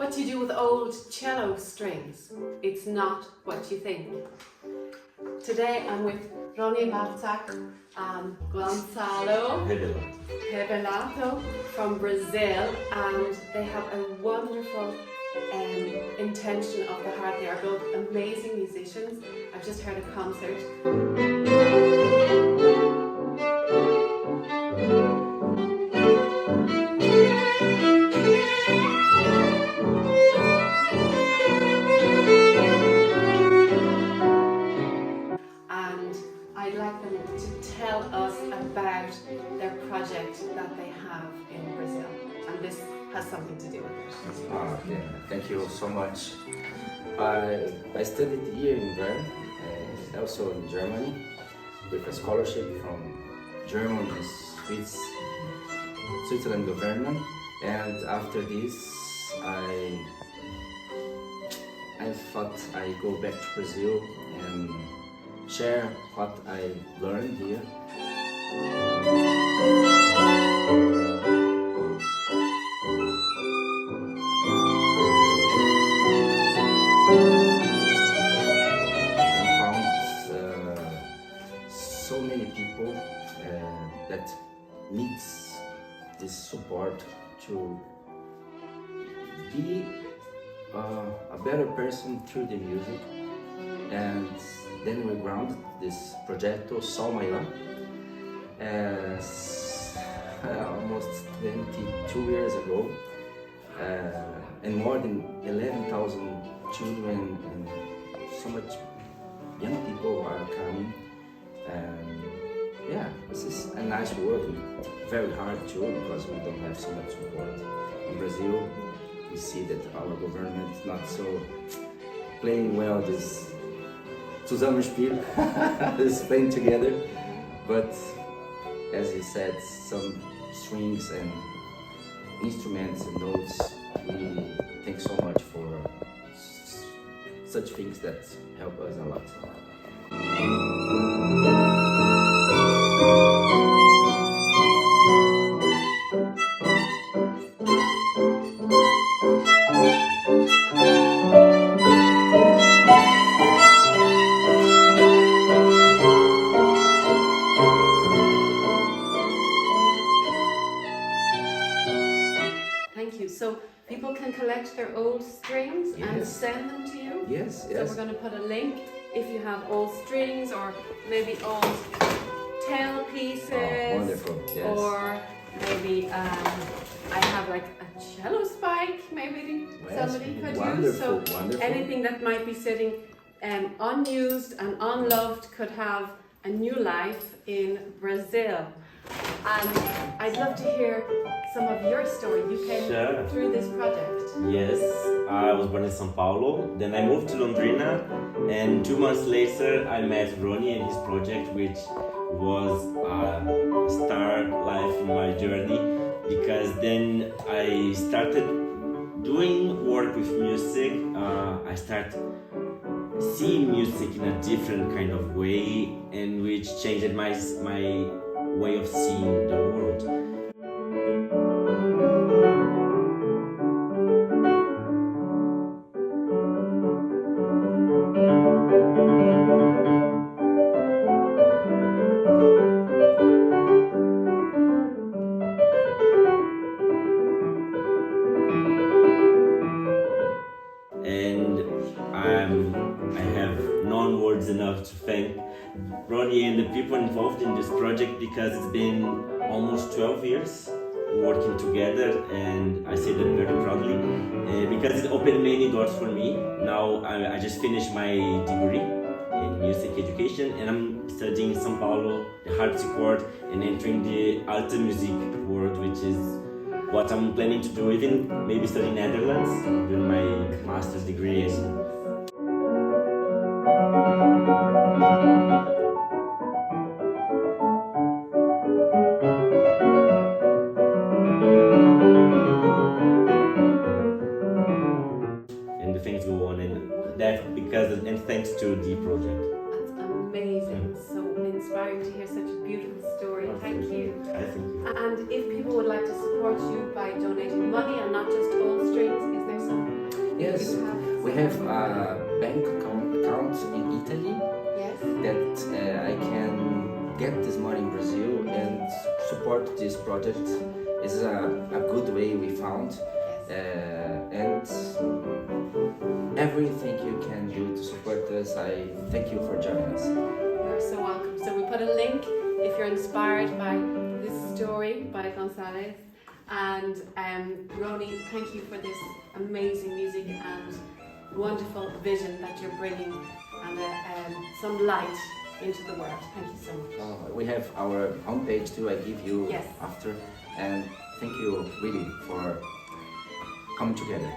what you do with old cello strings. It's not what you think. Today I'm with Ronnie Martak Gonçalo Rebelato from Brazil, and they have a wonderful intention of the heart. They are both amazing musicians. I've just heard a concert. I'd like them to tell us about their project that they have in Brazil, and this has something to do with it. Okay. Thank you so much. I studied here in Bern, also in Germany, with a scholarship from German and Switzerland government. And after this, I thought I go back to Brazil and share what I learned here. I found so many people that needs this support to be a better person through the music. And then we grounded this Progetto Sol Maior almost 22 years ago, and more than 11,000 children and so much young people are coming. Yeah, this is a nice work, very hard too, because we don't have so much support. In Brazil, we see that our government is not so playing well this Zusammenspiel, this playing together, but as you said, some strings and instruments and notes, we thank so much for such things that help us a lot. So people can collect their old strings and send them to you? Yes. So we're going to put a link if you have old strings or maybe old tail pieces. Oh, wonderful, yes. Or maybe I have like a cello spike maybe somebody could use. So anything that might be sitting unused and unloved could have a new life in Brazil. And I'd love to hear some of your story. You came through this project. Yes, I was born in São Paulo, then I moved to Londrina, and 2 months later I met Ronnie and his project, which was a star life in my journey, because then I started doing work with music. I started seeing music in a different kind of way, and which changed my way of seeing the world. And I have non-words enough to thank Ronnie and the people involved in this project, because it's been almost 12 years working together, and I say that very proudly, because it opened many doors for me. Now I just finished my degree in music education, and I'm studying in São Paulo the harpsichord and entering the alta music world, which is what I'm planning to do, even maybe study in Netherlands, doing my master's degree. And the things go on, and that because and thanks to the project. That's amazing. So inspiring to hear such a beautiful story. Thank you. Thank you. And if people would like to support you by donating money and not just old strings, is there some We have a bank account in Italy Yes. that I can get this money in Brazil and support this project. It's a good way we found. And everything you can do to support us, I thank you for joining us. You're so welcome. So we put a link if you're inspired by this story by Gonzalez. And Roni, thank you for this amazing music and wonderful vision that you're bringing and some light into the world. Thank you so much. We have our homepage too, I give you Yes. after. And thank you really for coming together.